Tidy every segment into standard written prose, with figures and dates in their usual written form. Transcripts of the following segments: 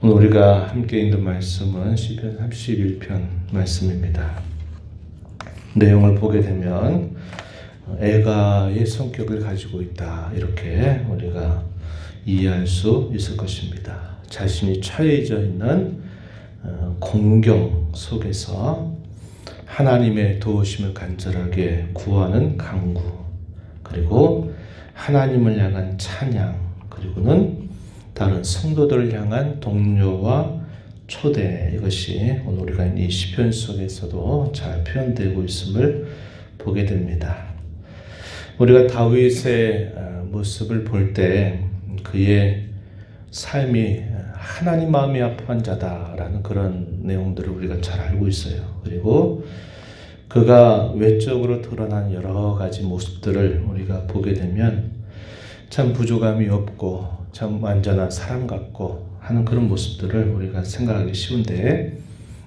오늘 우리가 함께 읽는 말씀은 시편 31편 말씀입니다. 내용을 보게 되면 애가의 성격을 가지고 있다, 이렇게 우리가 이해할 수 있을 것입니다. 자신이 처해져 있는 공경 속에서 하나님의 도우심을 간절하게 구하는 간구, 그리고 하나님을 향한 찬양, 그리고는 다른 성도들을 향한 독려와 초대, 이것이 오늘 우리가 이 시편 속에서도 잘 표현되고 있음을 보게 됩니다. 우리가 다윗의 모습을 볼 때 그의 삶이 하나님 마음이 합한 자다라는 그런 내용들을 우리가 잘 알고 있어요. 그리고 그가 외적으로 드러난 여러 가지 모습들을 우리가 보게 되면 참 부족함이 없고 참 완전한 사람 같고 하는 그런 모습들을 우리가 생각하기 쉬운데,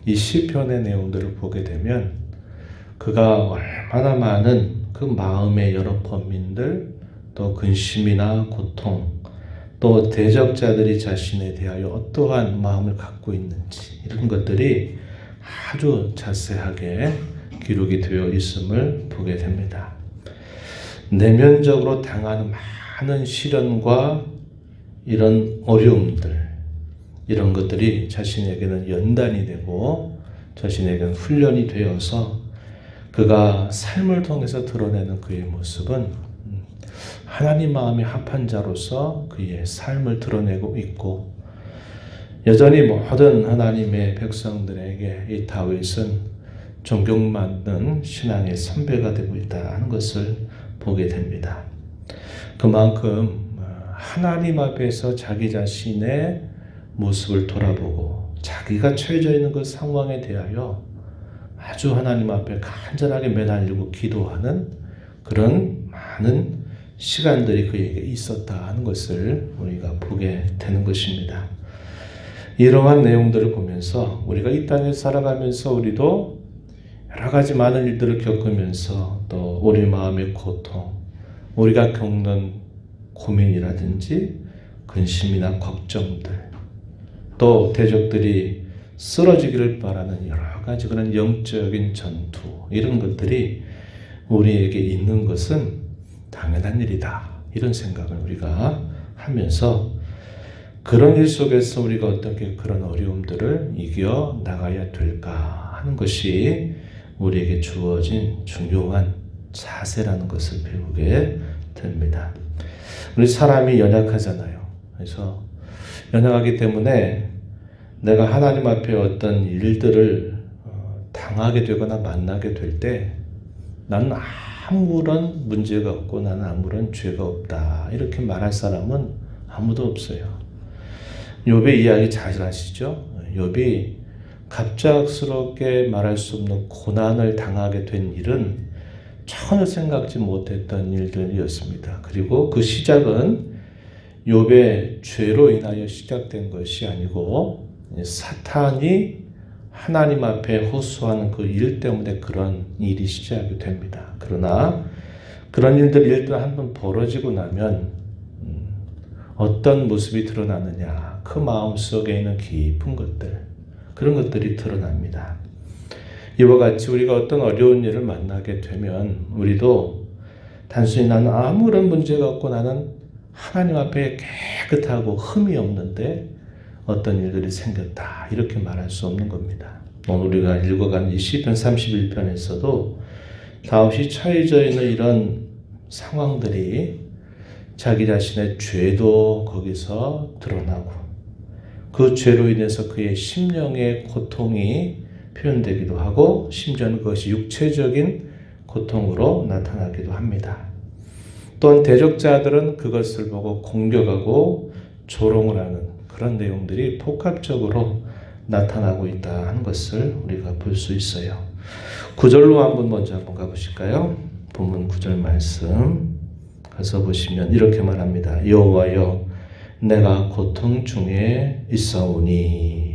이 시편의 내용들을 보게 되면 그가 얼마나 많은 그 마음의 여러 범민들, 또 근심이나 고통, 또 대적자들이 자신에 대하여 어떠한 마음을 갖고 있는지, 이런 것들이 아주 자세하게 기록이 되어 있음을 보게 됩니다. 내면적으로 당하는 많은 시련과 이런 어려움들, 이런 것들이 자신에게는 연단이 되고 자신에게는 훈련이 되어서 그가 삶을 통해서 드러내는 그의 모습은 하나님 마음이 합한 자로서 그의 삶을 드러내고 있고, 여전히 모든 하나님의 백성들에게 이 다윗은 존경받는 신앙의 선배가 되고 있다는 것을 보게 됩니다. 그만큼 하나님 앞에서 자기 자신의 모습을 돌아보고 자기가 처해져 있는 그 상황에 대하여 아주 하나님 앞에 간절하게 매달리고 기도하는 그런 많은 시간들이 그에게 있었다 하는 것을 우리가 보게 되는 것입니다. 이러한 내용들을 보면서 우리가 이 땅에 살아가면서 우리도 여러 가지 많은 일들을 겪으면서 또 우리 마음의 고통, 우리가 겪는 고민이라든지 근심이나 걱정들, 또 대적들이 쓰러지기를 바라는 여러 가지 그런 영적인 전투, 이런 것들이 우리에게 있는 것은 당연한 일이다, 이런 생각을 우리가 하면서 그런 일 속에서 우리가 어떻게 그런 어려움들을 이겨 나가야 될까 하는 것이 우리에게 주어진 중요한 자세라는 것을 배우게 됩니다. 우리 사람이 연약하잖아요. 그래서 연약하기 때문에 내가 하나님 앞에 어떤 일들을 당하게 되거나 만나게 될 때 나는 아무런 문제가 없고 나는 아무런 죄가 없다, 이렇게 말할 사람은 아무도 없어요. 욥의 이야기 잘 아시죠? 욥이 갑작스럽게 말할 수 없는 고난을 당하게 된 일은 전혀 생각지 못했던 일들이었습니다. 그리고 그 시작은 욥의 죄로 인하여 시작된 것이 아니고 사탄이 하나님 앞에 호소하는 그 일 때문에 그런 일이 시작이 됩니다. 그러나 그런 일들이 일단 한번 벌어지고 나면 어떤 모습이 드러나느냐, 그 마음속에 있는 깊은 것들, 그런 것들이 드러납니다. 이와 같이 우리가 어떤 어려운 일을 만나게 되면 우리도 단순히 나는 아무런 문제가 없고 나는 하나님 앞에 깨끗하고 흠이 없는데 어떤 일들이 생겼다, 이렇게 말할 수 없는 겁니다. 오늘 우리가 읽어가는 이 시편 31편에서도 다윗이 처해져 있는 이런 상황들이 자기 자신의 죄도 거기서 드러나고 그 죄로 인해서 그의 심령의 고통이 표현되기도 하고 심지어는 그것이 육체적인 고통으로 나타나기도 합니다. 또한 대적자들은 그것을 보고 공격하고 조롱을 하는 그런 내용들이 복합적으로 나타나고 있다 하는 것을 우리가 볼 수 있어요. 9절로 먼저 한번 가보실까요? 본문 9절 말씀 가서 보시면 이렇게 말합니다. 여호와여, 내가 고통 중에 있사오니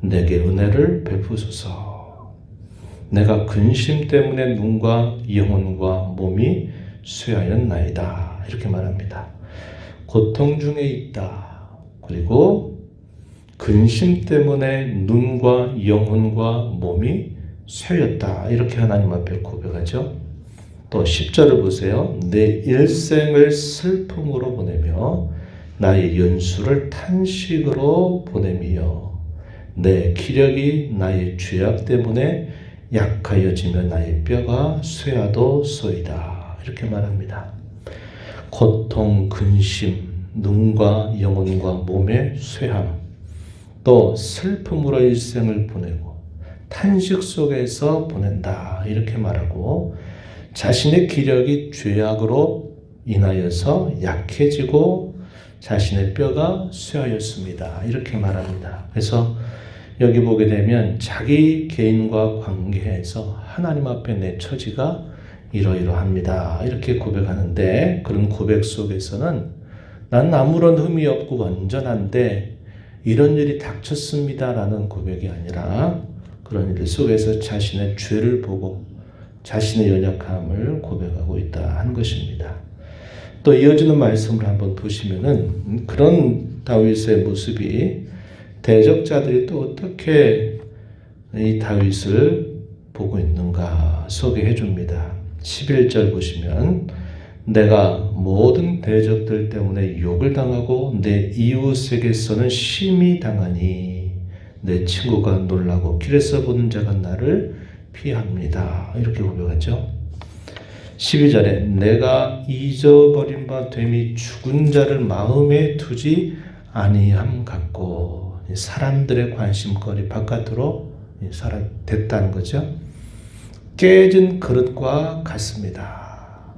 내게 은혜를 베푸소서. 내가 근심 때문에 눈과 영혼과 몸이 쇠하였나이다, 이렇게 말합니다. 고통 중에 있다. 그리고 근심 때문에 눈과 영혼과 몸이 쇠였다. 이렇게 하나님 앞에 고백하죠. 또 10절을 보세요. 내 일생을 슬픔으로 보내며 나의 연수를 탄식으로 보내며 내 기력이 나의 죄악 때문에 약하여지며 나의 뼈가 쇠하도소이다. 이렇게 말합니다. 고통, 근심, 눈과 영혼과 몸의 쇠함, 또 슬픔으로 일생을 보내고 탄식 속에서 보낸다. 이렇게 말하고 자신의 기력이 죄악으로 인하여서 약해지고 자신의 뼈가 쇠하였습니다. 이렇게 말합니다. 그래서 여기 보게 되면 자기 개인과 관계에서 하나님 앞에 내 처지가 이러이러합니다. 이렇게 고백하는데 그런 고백 속에서는 난 아무런 흠이 없고 완전한데 이런 일이 닥쳤습니다. 라는 고백이 아니라 그런 일 속에서 자신의 죄를 보고 자신의 연약함을 고백하고 있다 한 것입니다. 또 이어지는 말씀을 한번 보시면은 그런 다윗의 모습이 대적자들이 또 어떻게 이 다윗을 보고 있는가 소개해 줍니다. 11절 보시면 내가 모든 대적들 때문에 욕을 당하고 내 이웃에게서는 심히 당하니 내 친구가 놀라고 길에서 보는 자가 나를 피합니다. 이렇게 고백하죠. 12절에 내가 잊어버린 바 됨이 죽은 자를 마음에 두지 아니함 같고 사람들의 관심거리 바깥으로 됐다는 거죠. 깨진 그릇과 같습니다.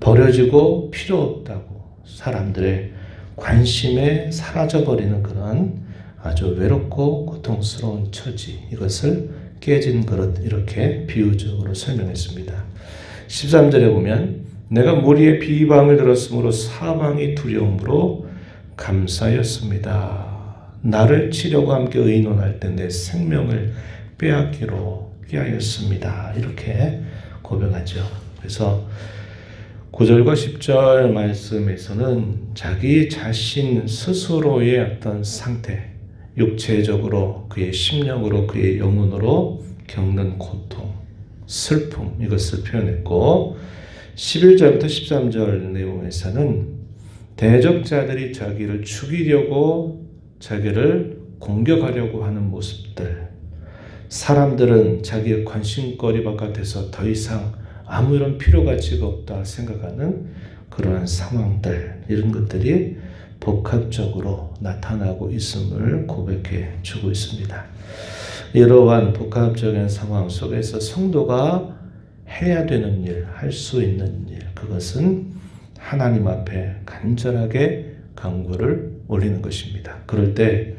버려지고 필요 없다고 사람들의 관심에 사라져버리는 그런 아주 외롭고 고통스러운 처지, 이것을 깨진 그릇 이렇게 비유적으로 설명했습니다. 13절에 보면 내가 무리의 비방을 들었으므로 사망이 두려움으로 감사였습니다. 나를 치려고 함께 의논할 때 내 생명을 빼앗기로 피하였습니다. 이렇게 고백하죠. 그래서 9절과 10절 말씀에서는 자기 자신 스스로의 어떤 상태, 육체적으로 그의 심령으로 그의 영혼으로 겪는 고통, 슬픔 이것을 표현했고 11절부터 13절 내용에서는 대적자들이 자기를 죽이려고 자기를 공격하려고 하는 모습들, 사람들은 자기의 관심거리 바깥에서 더 이상 아무런 필요 가치가 없다 생각하는 그러한 상황들, 이런 것들이 복합적으로 나타나고 있음을 고백해 주고 있습니다. 이러한 복합적인 상황 속에서 성도가 해야 되는 일, 할 수 있는 일, 그것은 하나님 앞에 간절하게 간구를 올리는 것입니다. 그럴 때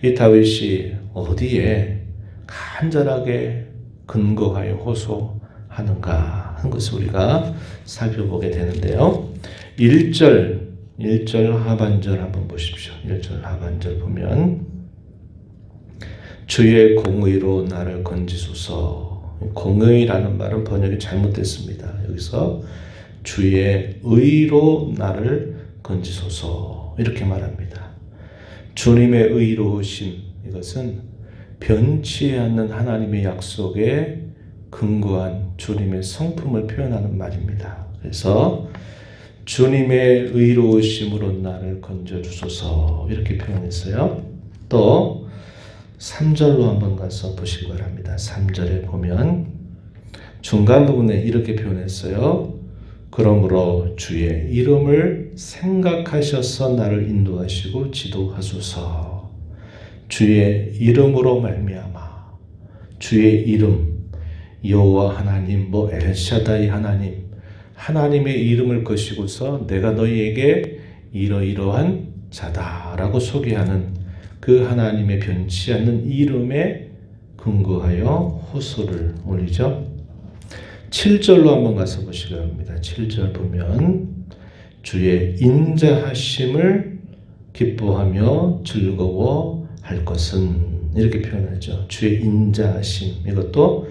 이 다윗이 어디에 간절하게 근거하여 호소하는가 하는 것을 우리가 살펴보게 되는데요. 1절 하반절 한번 보십시오. 1절 하반절 보면 주의 공의로 나를 건지소서. 공의라는 말은 번역이 잘못됐습니다. 여기서 주의 의로 나를 건지소서 이렇게 말합니다. 주님의 의로우심, 이것은 변치 않는 하나님의 약속에 근거한 주님의 성품을 표현하는 말입니다. 그래서 주님의 의로우심으로 나를 건져주소서 이렇게 표현했어요. 또 3절로 한번 가서 보시기 바랍니다. 3절에 보면 중간 부분에 이렇게 표현했어요. 그러므로 주의 이름을 생각하셔서 나를 인도하시고 지도하소서. 주의 이름으로 말미암아, 주의 이름, 여호와 하나님, 엘샤다이 하나님, 하나님의 이름을 거시고서 내가 너희에게 이러이러한 자다라고 소개하는 그 하나님의 변치 않는 이름에 근거하여 호소를 올리죠. 7절로 한번 가서 보시기 바랍니다. 7절 보면 주의 인자하심을 기뻐하며 즐거워할 것은 이렇게 표현하죠. 주의 인자하심, 이것도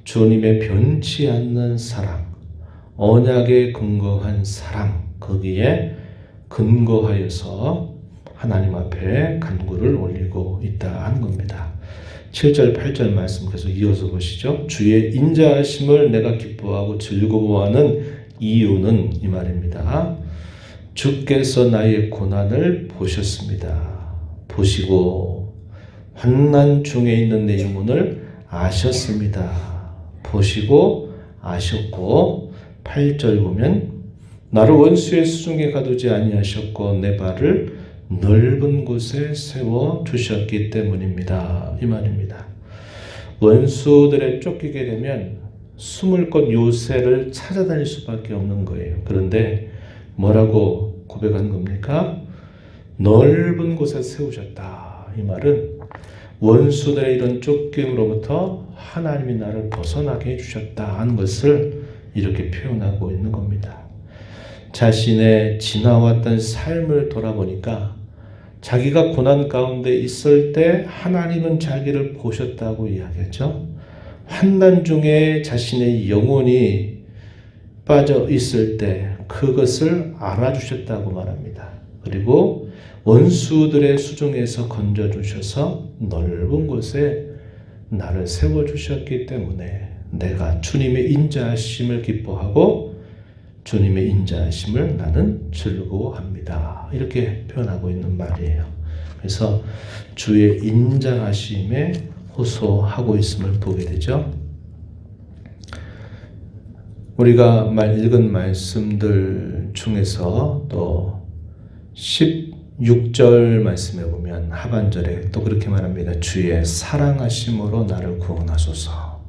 주님의 변치 않는 사랑, 언약에 근거한 사랑, 거기에 근거하여서 하나님 앞에 간구를 올리고 있다 하는 겁니다. 7절 8절 말씀 계속 이어서 보시죠. 주의 인자하심을 내가 기뻐하고 즐거워하는 이유는 이 말입니다. 주께서 나의 고난을 보셨습니다. 보시고 환난 중에 있는 내 영혼을 아셨습니다. 보시고 아셨고 8절 보면 나를 원수의 수중에 가두지 아니하셨고 내 발을 넓은 곳에 세워 주셨기 때문입니다. 이 말입니다. 원수들에 쫓기게 되면 숨을 곳 요새를 찾아다닐 수밖에 없는 거예요. 그런데 뭐라고 고백한 겁니까? 넓은 곳에 세우셨다. 이 말은 원수들의 이런 쫓김으로부터 하나님이 나를 벗어나게 해주셨다 하는 것을 이렇게 표현하고 있는 겁니다. 자신의 지나왔던 삶을 돌아보니까 자기가 고난 가운데 있을 때 하나님은 자기를 보셨다고 이야기하죠. 환난 중에 자신의 영혼이 빠져 있을 때 그것을 알아주셨다고 말합니다. 그리고 원수들의 수중에서 건져주셔서 넓은 곳에 나를 세워주셨기 때문에 내가 주님의 인자하심을 기뻐하고 주님의 인자하심을 나는 즐거워합니다. 이렇게 표현하고 있는 말이에요. 그래서 주의 인자하심에 호소하고 있음을 보게 되죠. 우리가 읽은 말씀들 중에서 또 16절 말씀에 보면 하반절에 또 그렇게 말합니다. 주의 사랑하심으로 나를 구원하소서.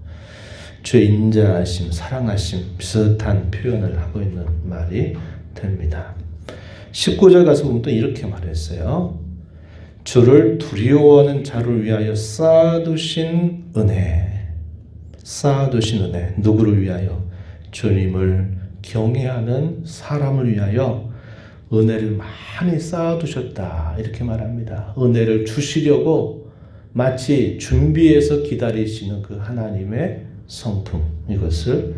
주의 인자하심, 사랑하심 비슷한 표현을 하고 있는 말이 됩니다. 19절 가서 보면 또 이렇게 말했어요. 주를 두려워하는 자를 위하여 쌓아두신 은혜. 쌓아두신 은혜. 누구를 위하여? 주님을 경외하는 사람을 위하여 은혜를 많이 쌓아두셨다. 이렇게 말합니다. 은혜를 주시려고 마치 준비해서 기다리시는 그 하나님의 성품, 이것을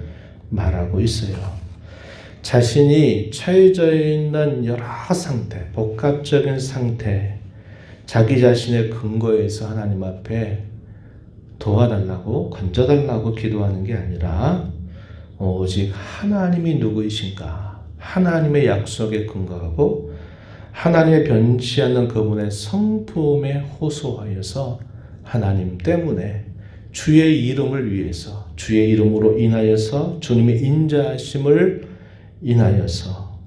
말하고 있어요. 자신이 처해져 있는 여러 상태, 복합적인 상태, 자기 자신의 근거에서 하나님 앞에 도와달라고, 건져달라고 기도하는 게 아니라 오직 하나님이 누구이신가, 하나님의 약속에 근거하고 하나님의 변치 않는 그분의 성품에 호소하여서 하나님 때문에 주의 이름을 위해서, 주의 이름으로 인하여서 주님의 인자하심을 인하여서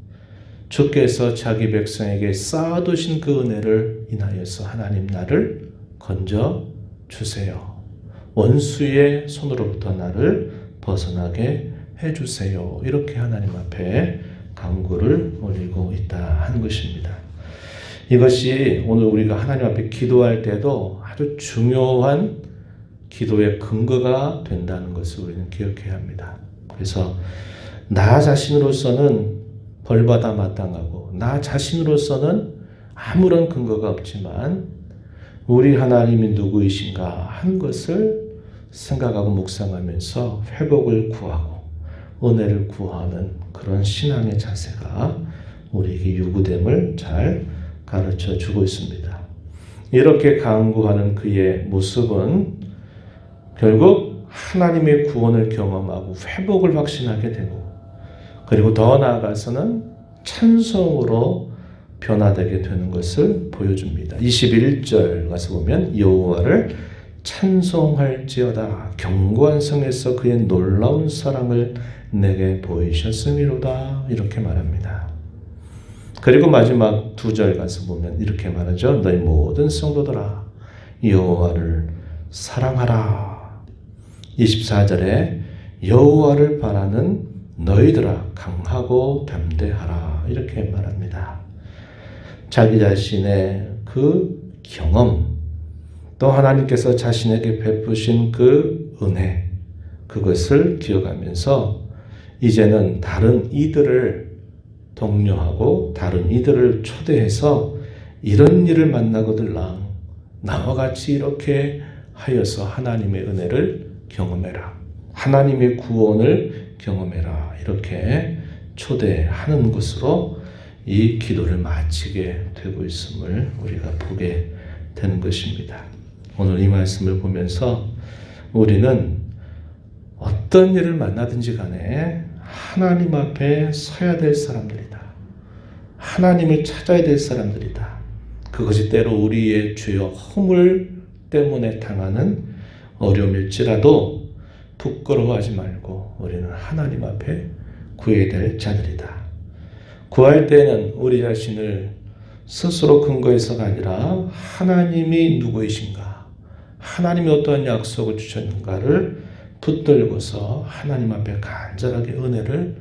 주께서 자기 백성에게 쌓아두신 그 은혜를 인하여서 하나님 나를 건져 주세요. 원수의 손으로부터 나를 벗어나게 해주세요. 이렇게 하나님 앞에 간구를 올리고 있다 하는 것입니다. 이것이 오늘 우리가 하나님 앞에 기도할 때도 아주 중요한 기도의 근거가 된다는 것을 우리는 기억해야 합니다. 그래서 나 자신으로서는 벌받아 마땅하고 나 자신으로서는 아무런 근거가 없지만 우리 하나님이 누구이신가 하는 것을 생각하고 묵상하면서 회복을 구하고 은혜를 구하는 그런 신앙의 자세가 우리에게 요구됨을 잘 가르쳐 주고 있습니다. 이렇게 간구하는 그의 모습은 결국 하나님의 구원을 경험하고 회복을 확신하게 되고 그리고 더 나아가서는 찬송으로 변화되게 되는 것을 보여줍니다. 21절 가서 보면 여호와를 찬송할지어다 견고한 성에서 그의 놀라운 사랑을 내게 보이셨음이로다 이렇게 말합니다. 그리고 마지막 2절 가서 보면 이렇게 말하죠. 너희 모든 성도들아 여호와를 사랑하라. 24절에 여호와를 바라는 너희들아 강하고 담대하라 이렇게 말합니다. 자기 자신의 그 경험 또 하나님께서 자신에게 베푸신 그 은혜 그것을 기억하면서 이제는 다른 이들을 독려하고 다른 이들을 초대해서 이런 일을 만나거들랑 나와 같이 이렇게 하여서 하나님의 은혜를 경험해라. 하나님의 구원을 경험해라. 이렇게 초대하는 것으로 이 기도를 마치게 되고 있음을 우리가 보게 되는 것입니다. 오늘 이 말씀을 보면서 우리는 어떤 일을 만나든지 간에 하나님 앞에 서야 될 사람들이다. 하나님을 찾아야 될 사람들이다. 그것이 때로 우리의 죄와 허물 때문에 당하는 어려움일지라도 부끄러워하지 말고 우리는 하나님 앞에 구해야 될 자들이다. 구할 때는 우리 자신을 스스로 근거해서가 아니라 하나님이 누구이신가, 하나님이 어떠한 약속을 주셨는가를 붙들고서 하나님 앞에 간절하게 은혜를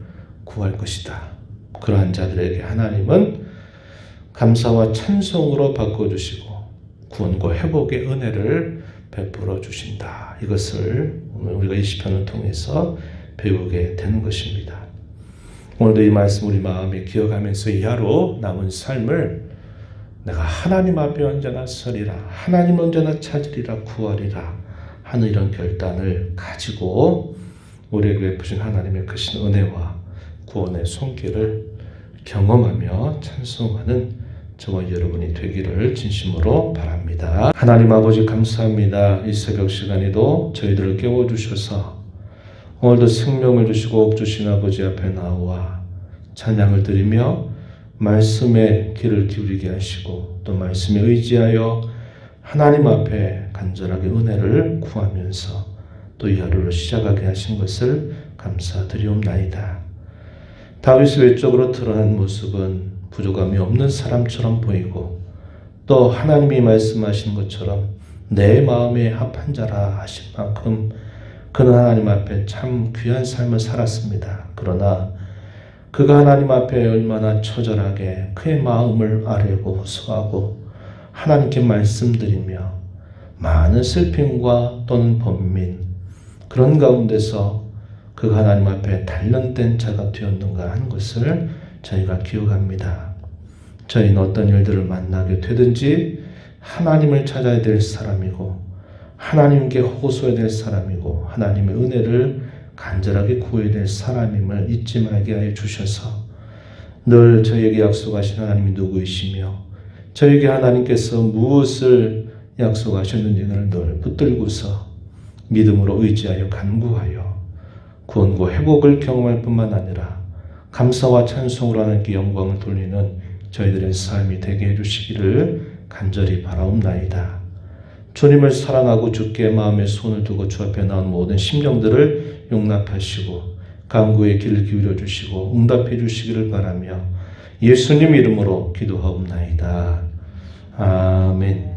구할 것이다. 그러한 자들에게 하나님은 감사와 찬송으로 바꿔주시고 구원과 회복의 은혜를 베풀어 주신다. 이것을 오늘 우리가 이 시편을 통해서 배우게 되는 것입니다. 오늘도 이 말씀 우리 마음에 기억하면서 이하로 남은 삶을 내가 하나님 앞에 언제나 서리라, 하나님 언제나 찾으리라, 구하리라 하는 이런 결단을 가지고 우리에게 베푸신 하나님의 크신 은혜와 구원의 손길을 경험하며 찬송하는 저와 여러분이 되기를 진심으로 바랍니다. 하나님 아버지 감사합니다. 이 새벽 시간에도 저희들을 깨워주셔서 오늘도 생명을 주시고 복 주신 아버지 앞에 나와 찬양을 드리며 말씀에 귀를 기울이게 하시고 또 말씀에 의지하여 하나님 앞에 간절하게 은혜를 구하면서 또 이 하루를 시작하게 하신 것을 감사드리옵나이다. 다윗의 외적으로 드러난 모습은 부족함이 없는 사람처럼 보이고 또 하나님이 말씀하신 것처럼 내 마음에 합한 자라 하신 만큼 그는 하나님 앞에 참 귀한 삶을 살았습니다. 그러나 그가 하나님 앞에 얼마나 처절하게 그의 마음을 아뢰고 호소하고 하나님께 말씀드리며 많은 슬픔과 또는 번민 그런 가운데서 그가 하나님 앞에 단련된 자가 되었는가 하는 것을 저희가 기억합니다. 저희는 어떤 일들을 만나게 되든지 하나님을 찾아야 될 사람이고 하나님께 호소해야 될 사람이고 하나님의 은혜를 간절하게 구해야 될 사람임을 잊지 말게 하여 주셔서 늘 저에게 약속하신 하나님이 누구이시며 저에게 하나님께서 무엇을 약속하셨는지를 늘 붙들고서 믿음으로 의지하여 간구하여 구원과 회복을 경험할 뿐만 아니라 감사와 찬송으로 하나님께 영광을 돌리는 저희들의 삶이 되게 해주시기를 간절히 바라옵나이다. 주님을 사랑하고 주께 마음에 손을 두고 주 앞에 나온 모든 심령들을 용납하시고 간구의 길을 기울여 주시고 응답해 주시기를 바라며 예수님 이름으로 기도하옵나이다. 아멘.